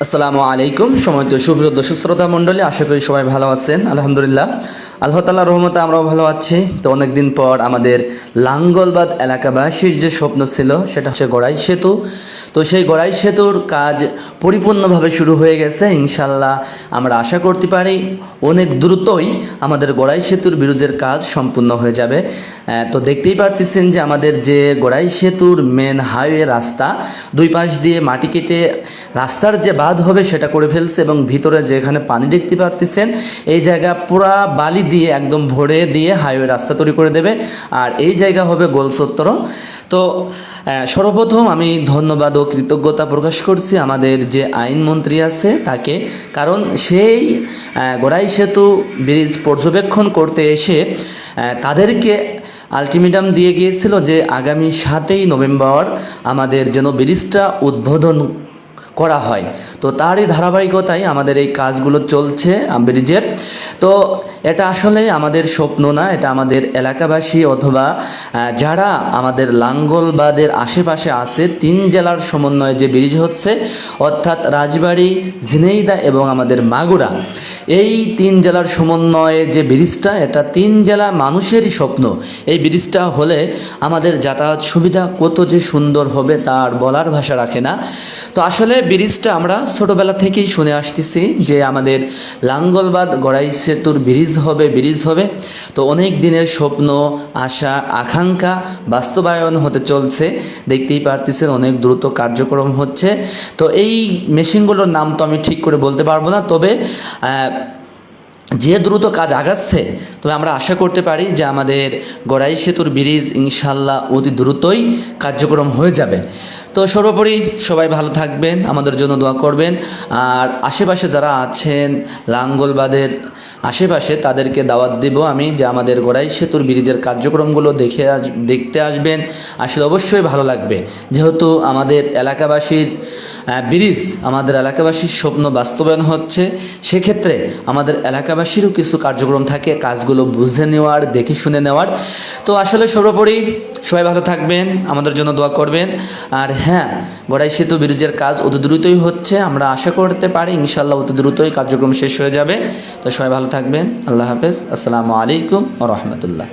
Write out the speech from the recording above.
আসসালামু আলাইকুম। সময়ত সুপ্রিয় দর্শক শ্রোতা মণ্ডলী, আশা করি সবাই ভালো আছেন। আলহামদুলিল্লাহ, আল্লাহ তাআলার রহমতে আমরাও ভালো আছি। তো অনেকদিন পর আমাদের লাঙ্গলবাদ এলাকাবাসীর যে স্বপ্ন ছিল সেটা হচ্ছে গড়াই সেতু। তো সেই গড়াই সেতুর কাজ পরিপূর্ণভাবে শুরু হয়ে গেছে। ইনশাল্লাহ আমরা আশা করতে পারি অনেক দ্রুতই আমাদের গড়াই সেতুর ব্রিজের কাজ সম্পূর্ণ হয়ে যাবে। তো দেখতেই পারতেছেন যে আমাদের যে গড়াই সেতুর মেন হাইওয়ে রাস্তা, দুই পাশ দিয়ে মাটি কেটে রাস্তার যে বাঁধ হবে সেটা করে ফেলছে, এবং ভিতরে যেখানে পানি দেখতে পারতেছেন এই জায়গা পুরা বালি দিয়ে একদম ভরে দিয়ে হাইওয়ে রাস্তা তৈরি করে দেবে। আর এই জায়গা হবে গোল চত্বর। তো সর্বপ্রথম আমি ধন্যবাদ ও কৃতজ্ঞতা প্রকাশ করছি আমাদের যে আইনমন্ত্রী আছে তাকে, কারণ সেই গড়াই সেতু ব্রিজ পর্যবেক্ষণ করতে এসে তাদেরকে আলটিমেটাম দিয়ে গিয়েছিল যে আগামী 7ই নভেম্বর আমাদের যেন ব্রিজটা উদ্বোধন করা হয়। তো তারই ধারাবাহিকতায় আমাদের এই কাজগুলো চলছে ব্রিজের। তো এটা আসলে আমাদের স্বপ্ন না, এটা আমাদের এলাকাবাসী অথবা যারা আমাদের লাঙ্গলবাদের আশেপাশে আছে 3 জেলার সমন্বয়ে যে ব্রিজ হচ্ছে, অর্থাৎ রাজবাড়ী, ঝিনাইদহ এবং আমাদের মাগুরা, এই 3 জেলার সমন্বয়ে যে ব্রিজটা, এটা 3 জেলা মানুষেরই স্বপ্ন। এই ব্রিজটা হলে আমাদের যাতায়াত সুবিধা কত যে সুন্দর হবে তার বলার ভাষা রাখে না। তো আসলে ব্রিজটা আমরা ছোটোবেলা থেকেই শুনে আসতেছি যে আমাদের লাঙ্গলবাদ গড়াই সেতুর ব্রিজ হবে। তো অনেক দিনের স্বপ্ন, আশা, আকাঙ্ক্ষা বাস্তবায়ন হতে চলছে। দেখতেই পারতেছেন অনেক দ্রুত কার্যক্রম হচ্ছে। তো এই মেশিনগুলোর নাম তো আমি ঠিক করে বলতে পারবো না, তবে যে দ্রুত কাজ আগাচ্ছে, তবে আমরা আশা করতে পারি যে আমাদের গড়াই সেতুর ব্রিজ ইনশাল্লাহ অতি দ্রুতই কার্যক্রম হয়ে যাবে। তো সর্বোপরি সবাই ভালো থাকবেন, আমাদের জন্য দোয়া করবেন। আর আশেপাশে যারা আছেন লাঙ্গলবাদের আশেপাশে, তাদেরকে দাওয়াত দিব আমি যে আমাদের গড়াই সেতুর ব্রিজের কার্যক্রমগুলো দেখতে আসবেন। আসলে অবশ্যই ভালো লাগবে, যেহেতু আমাদের এলাকাবাসীর ব্রিজ, আমাদের এলাকাবাসীর স্বপ্ন বাস্তবায়ন হচ্ছে। সেক্ষেত্রে আমাদের এলাকাবাসীরও কিছু কার্যক্রম থাকে, কাজগুলো বুঝে নেওয়ার, দেখে শুনে নেওয়ার। তো আসলে সর্বোপরি সবাই ভালো থাকবেন, আমাদের জন্য দোয়া করবেন। আর হ্যাঁ, গড়াই সেতু ব্রিজের কাজ অতি দ্রুতই হচ্ছে, আমরা আশা করতে পারি ইনশাল্লাহ অতি দ্রুতই কার্যক্রম শেষ হয়ে যাবে। তো সবাই ভালো থাকবেন, আল্লাহ হাফেজ, আসসালামু আলাইকুম ওয়া রাহমাতুল্লাহ।